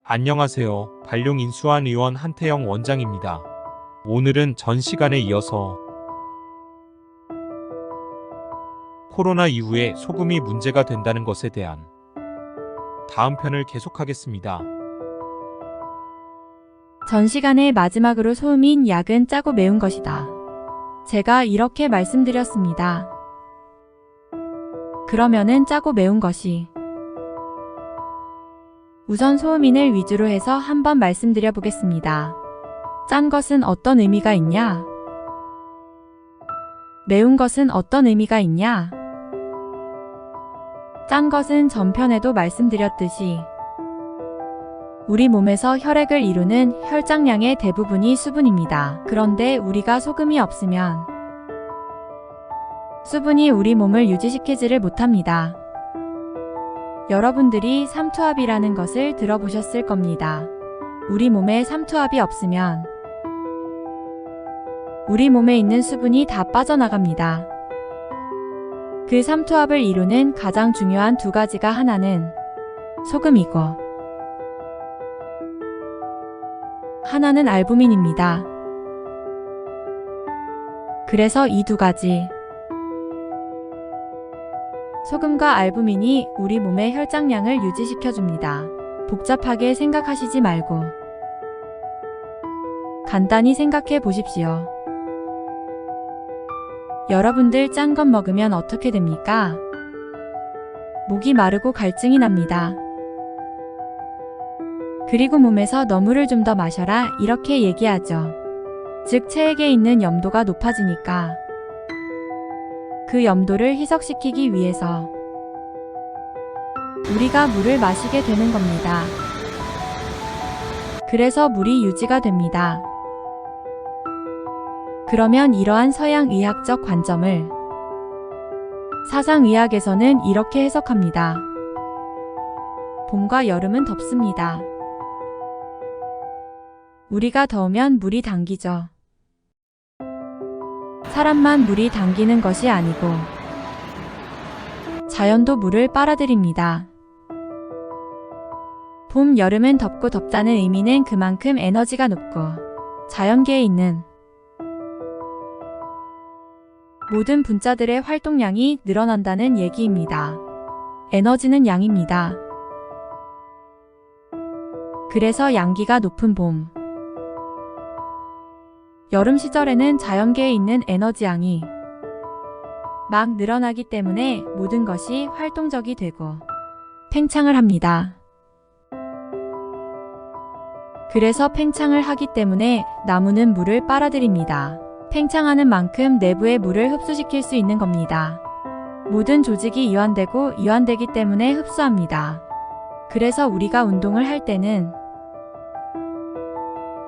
안녕하세요. 발룡 인수한 의원 한태영 원장입니다. 오늘은 전 시간에 이어서 코로나 이후에 소금이 문제가 된다는 것에 대한 다음 편을 계속하겠습니다. 전 시간의 마지막으로 소음인 약은 짜고 매운 것이다. 제가 이렇게 말씀드렸습니다. 그러면은 짜고 매운 것이 우선 소음인을 위주로 해서 한번 말씀드려 보겠습니다. 짠 것은 어떤 의미가 있냐? 매운 것은 어떤 의미가 있냐? 짠 것은 전편에도 말씀드렸듯이 우리 몸에서 혈액을 이루는 혈장량의 대부분이 수분입니다. 그런데 우리가 소금이 없으면 수분이 우리 몸을 유지시키지를 못합니다. 여러분들이 삼투압이라는 것을 들어보셨을 겁니다. 우리 몸에 삼투압이 없으면 우리 몸에 있는 수분이 다 빠져나갑니다. 그 삼투압을 이루는 가장 중요한 두 가지가 하나는 소금이고 하나는 알부민입니다. 그래서 이 두 가지 소금과 알부민이 우리 몸의 혈장량을 유지시켜줍니다. 복잡하게 생각하시지 말고 간단히 생각해 보십시오. 여러분들 짠 것 먹으면 어떻게 됩니까? 목이 마르고 갈증이 납니다. 그리고 몸에서 너물을 좀 더 마셔라 이렇게 얘기하죠. 즉 체액에 있는 염도가 높아지니까 그 염도를 희석시키기 위해서 우리가 물을 마시게 되는 겁니다. 그래서 물이 유지가 됩니다. 그러면 이러한 서양 의학적 관점을 사상의학에서는 이렇게 해석합니다. 봄과 여름은 덥습니다. 우리가 더우면 물이 당기죠. 사람만 물이 당기는 것이 아니고 자연도 물을 빨아들입니다. 봄, 여름은 덥고 덥다는 의미는 그만큼 에너지가 높고 자연계에 있는 모든 분자들의 활동량이 늘어난다는 얘기입니다. 에너지는 양입니다. 그래서 양기가 높은 봄, 여름 시절에는 자연계에 있는 에너지양이 막 늘어나기 때문에 모든 것이 활동적이 되고 팽창을 합니다. 그래서 팽창을 하기 때문에 나무는 물을 빨아들입니다. 팽창하는 만큼 내부의 물을 흡수시킬 수 있는 겁니다. 모든 조직이 이완되기 때문에 흡수합니다. 그래서 우리가 운동을 할 때는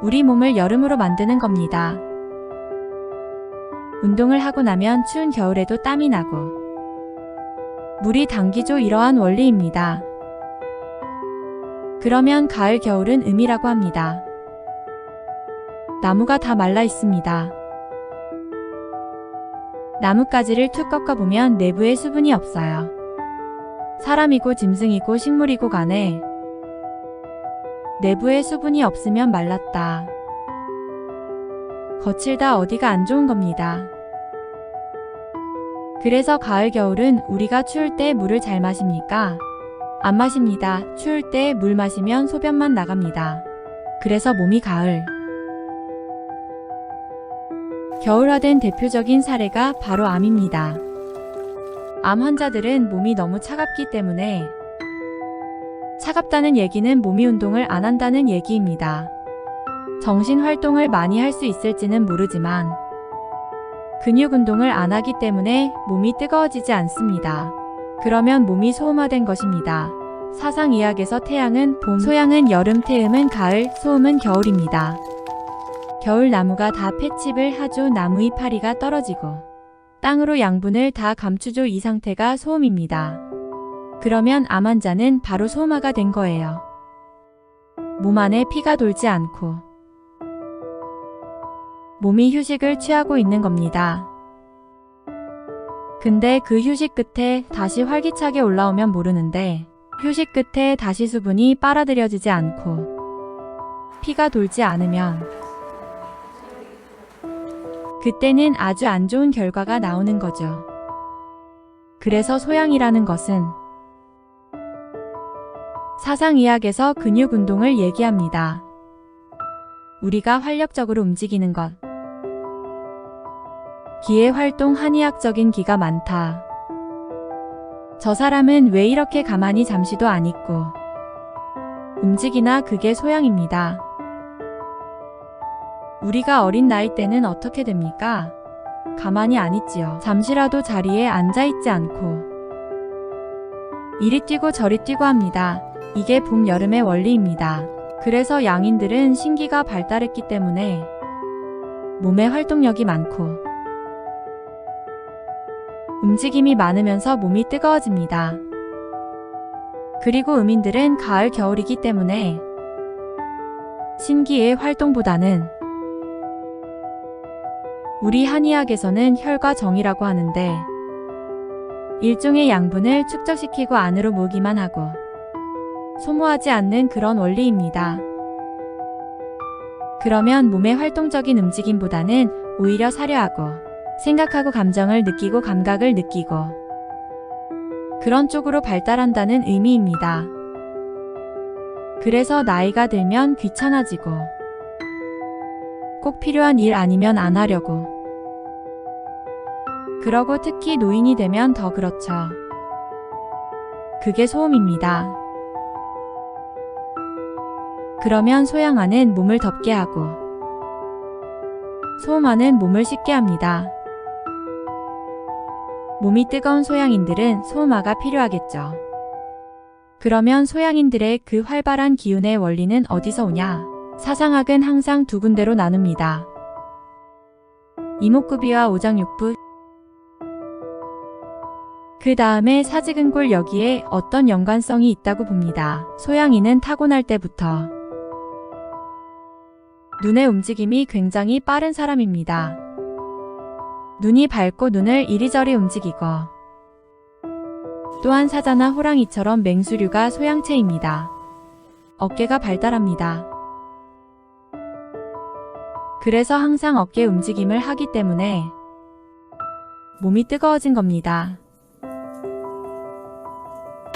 우리 몸을 여름으로 만드는 겁니다. 운동을 하고 나면 추운 겨울에도 땀이 나고 물이 당기죠. 이러한 원리입니다. 그러면 가을, 겨울은 음이라고 합니다. 나무가 다 말라 있습니다. 나뭇가지를 툭 꺾어보면 내부에 수분이 없어요. 사람이고 짐승이고 식물이고 간에 내부에 수분이 없으면 말랐다. 거칠다, 어디가 안 좋은 겁니다. 그래서 가을, 겨울은 우리가 추울 때 물을 잘 마십니까? 안 마십니다. 추울 때 물 마시면 소변만 나갑니다. 그래서 몸이 가을, 겨울화된 대표적인 사례가 바로 암입니다. 암 환자들은 몸이 너무 차갑기 때문에 차갑다는 얘기는 몸이 운동을 안 한다는 얘기입니다. 정신 활동을 많이 할 수 있을지는 모르지만 근육 운동을 안 하기 때문에 몸이 뜨거워지지 않습니다. 그러면 몸이 소음화된 것입니다. 사상의학에서 태양은 봄, 소양은 여름, 태음은 가을, 소음은 겨울입니다. 겨울 나무가 다 팻칩을 하죠. 나무의 파리가 떨어지고 땅으로 양분을 다 감추죠. 이 상태가 소음입니다. 그러면 암 환자는 바로 소음화가 된 거예요. 몸 안에 피가 돌지 않고 몸이 휴식을 취하고 있는 겁니다. 근데 그 휴식 끝에 다시 활기차게 올라오면 모르는데 휴식 끝에 다시 수분이 빨아들여지지 않고 피가 돌지 않으면 그때는 아주 안 좋은 결과가 나오는 거죠. 그래서 소양이라는 것은 사상의학에서 근육 운동을 얘기합니다. 우리가 활력적으로 움직이는 것. 기의 활동 한의학적인 기가 많다. 저 사람은 왜 이렇게 가만히 잠시도 안 있고 움직이나 그게 소양입니다. 우리가 어린 나이 때는 어떻게 됩니까? 가만히 안 있지요. 잠시라도 자리에 앉아 있지 않고 이리 뛰고 저리 뛰고 합니다. 이게 봄, 여름의 원리입니다. 그래서 양인들은 신기가 발달했기 때문에 몸에 활동력이 많고 움직임이 많으면서 몸이 뜨거워집니다. 그리고 음인들은 가을, 겨울이기 때문에 신기의 활동보다는 우리 한의학에서는 혈과 정이라고 하는데 일종의 양분을 축적시키고 안으로 모으기만 하고 소모하지 않는 그런 원리입니다. 그러면 몸의 활동적인 움직임보다는 오히려 사려하고 생각하고 감정을 느끼고 감각을 느끼고 그런 쪽으로 발달한다는 의미입니다. 그래서 나이가 들면 귀찮아지고 꼭 필요한 일 아니면 안 하려고 그러고 특히 노인이 되면 더 그렇죠. 그게 소음입니다. 그러면 소양화는 몸을 덥게 하고 소음화는 몸을 식게 합니다. 몸이 뜨거운 소양인들은 소음화가 필요하겠죠. 그러면 소양인들의 그 활발한 기운의 원리는 어디서 오냐? 사상학은 항상 두 군데로 나눕니다. 이목구비와 오장육부. 그 다음에 사지근골 여기에 어떤 연관성이 있다고 봅니다. 소양인은 타고날 때부터 눈의 움직임이 굉장히 빠른 사람입니다. 눈이 밝고 눈을 이리저리 움직이고 또한 사자나 호랑이처럼 맹수류가 소양체입니다. 어깨가 발달합니다. 그래서 항상 어깨 움직임을 하기 때문에 몸이 뜨거워진 겁니다.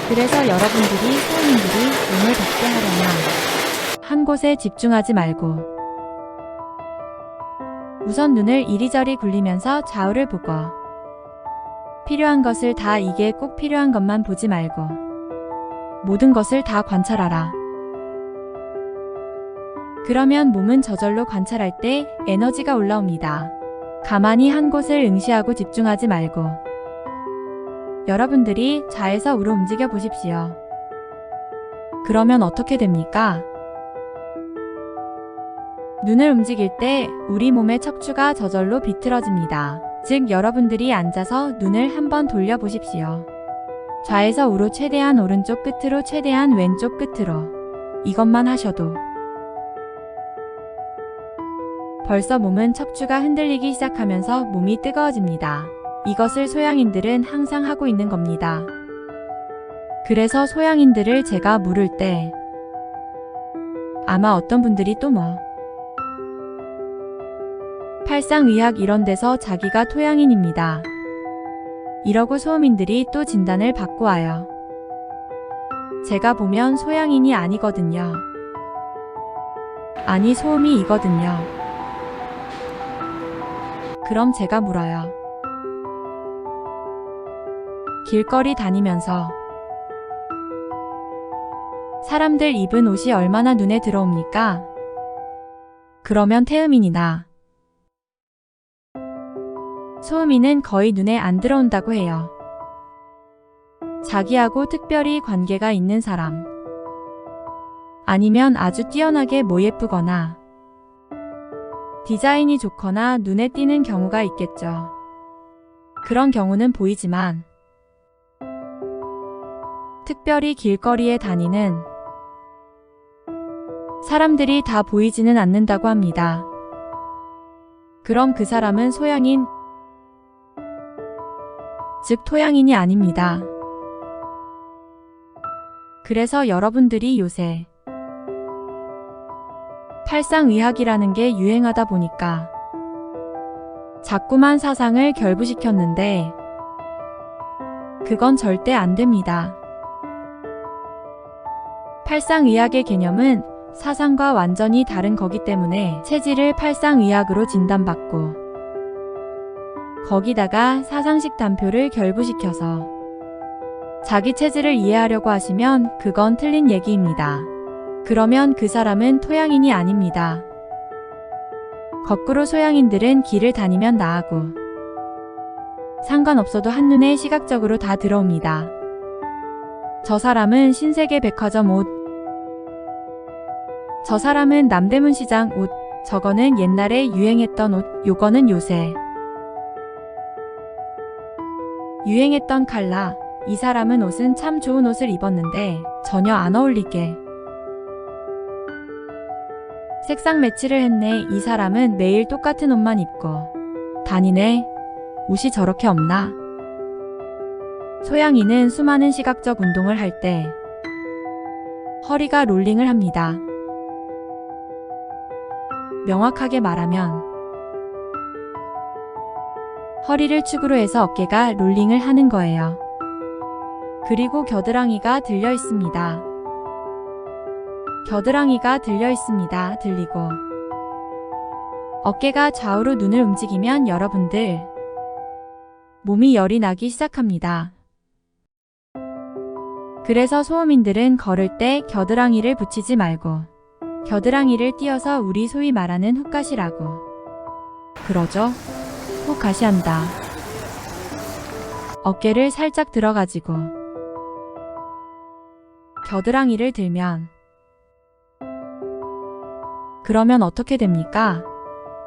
그래서 여러분들이 소음인들이 몸을 덥게 하려면 한 곳에 집중하지 말고 우선 눈을 이리저리 굴리면서 좌우를 보고 필요한 것을 다 이게 꼭 필요한 것만 보지 말고 모든 것을 다 관찰하라. 그러면 몸은 저절로 관찰할 때 에너지가 올라옵니다. 가만히 한 곳을 응시하고 집중하지 말고 여러분들이 좌에서 우로 움직여 보십시오. 그러면 어떻게 됩니까? 눈을 움직일 때 우리 몸의 척추가 저절로 비틀어집니다. 즉 여러분들이 앉아서 눈을 한번 돌려 보십시오. 좌에서 우로 최대한 오른쪽 끝으로 최대한 왼쪽 끝으로 이것만 하셔도 벌써 몸은 척추가 흔들리기 시작하면서 몸이 뜨거워집니다. 이것을 소양인들은 항상 하고 있는 겁니다. 그래서 소양인들을 제가 물을 때 아마 어떤 분들이 또 팔상의학 이런 데서 자기가 토양인입니다. 이러고 소음인들이 또 진단을 받고 와요. 제가 보면 소양인이 아니거든요. 아니 소음이이거든요. 그럼 제가 물어요. 길거리 다니면서 사람들 입은 옷이 얼마나 눈에 들어옵니까? 그러면 태음인이나 소음인은 거의 눈에 안 들어온다고 해요. 자기하고 특별히 관계가 있는 사람 아니면 아주 뛰어나게 예쁘거나 디자인이 좋거나 눈에 띄는 경우가 있겠죠. 그런 경우는 보이지만 특별히 길거리에 다니는 사람들이 다 보이지는 않는다고 합니다. 그럼 그 사람은 소양인, 즉 토양인이 아닙니다. 그래서 여러분들이 요새 팔상의학이라는 게 유행하다 보니까 자꾸만 사상을 결부시켰는데 그건 절대 안 됩니다. 팔상의학의 개념은 사상과 완전히 다른 거기 때문에 체질을 팔상의학으로 진단받고 거기다가 사상식 단표를 결부시켜서 자기 체질을 이해하려고 하시면 그건 틀린 얘기입니다. 그러면 그 사람은 토양인이 아닙니다. 거꾸로 소양인들은 길을 다니면 나하고 상관없어도 한눈에 시각적으로 다 들어옵니다. 저 사람은 신세계 백화점 옷, 저 사람은 남대문 시장 옷, 저거는 옛날에 유행했던 옷, 요거는 요새 유행했던 컬러, 이 사람은 옷은 참 좋은 옷을 입었는데 전혀 안 어울리게 색상 매치를 했네. 이 사람은 매일 똑같은 옷만 입고 다니네. 옷이 저렇게 없나? 소양이는 수많은 시각적 운동을 할 때 허리가 롤링을 합니다. 명확하게 말하면 허리를 축으로 해서 어깨가 롤링을 하는 거예요. 그리고 겨드랑이가 들려 있습니다. 겨드랑이가 들려 있습니다. 들리고 어깨가 좌우로 눈을 움직이면 여러분들 몸이 열이 나기 시작합니다. 그래서 소음인들은 걸을 때 겨드랑이를 붙이지 말고 겨드랑이를 띄어서 우리 소위 말하는 훅가시라고 그러죠? 훅가시한다. 어깨를 살짝 들어가지고 겨드랑이를 들면 그러면 어떻게 됩니까?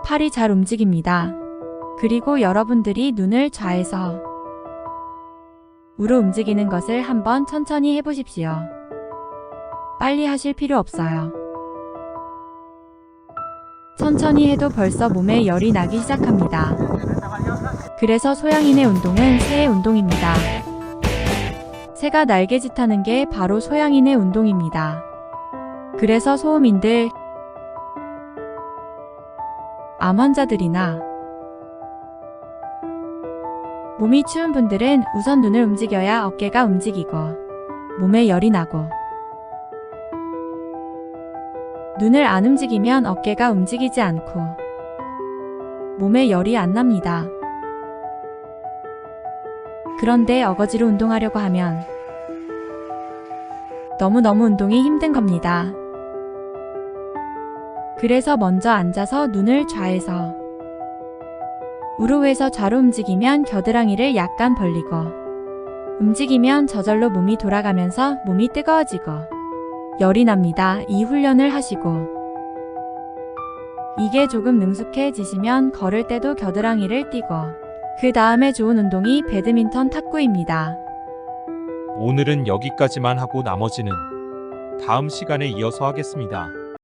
팔이 잘 움직입니다. 그리고 여러분들이 눈을 좌에서 우로 움직이는 것을 한번 천천히 해보십시오. 빨리 하실 필요 없어요. 천천히 해도 벌써 몸에 열이 나기 시작합니다. 그래서 소양인의 운동은 새의 운동입니다. 새가 날개짓하는 게 바로 소양인의 운동입니다. 그래서 소음인들, 암 환자들이나 몸이 추운 분들은 우선 눈을 움직여야 어깨가 움직이고 몸에 열이 나고 눈을 안 움직이면 어깨가 움직이지 않고 몸에 열이 안 납니다. 그런데 어거지로 운동하려고 하면 너무너무 운동이 힘든 겁니다. 그래서 먼저 앉아서 눈을 좌에서 우로에서 좌로 움직이면 겨드랑이를 약간 벌리고 움직이면 저절로 몸이 돌아가면서 몸이 뜨거워지고 열이 납니다. 이 훈련을 하시고 이게 조금 능숙해지시면 걸을 때도 겨드랑이를 띄고 그 다음에 좋은 운동이 배드민턴 탁구입니다. 오늘은 여기까지만 하고 나머지는 다음 시간에 이어서 하겠습니다.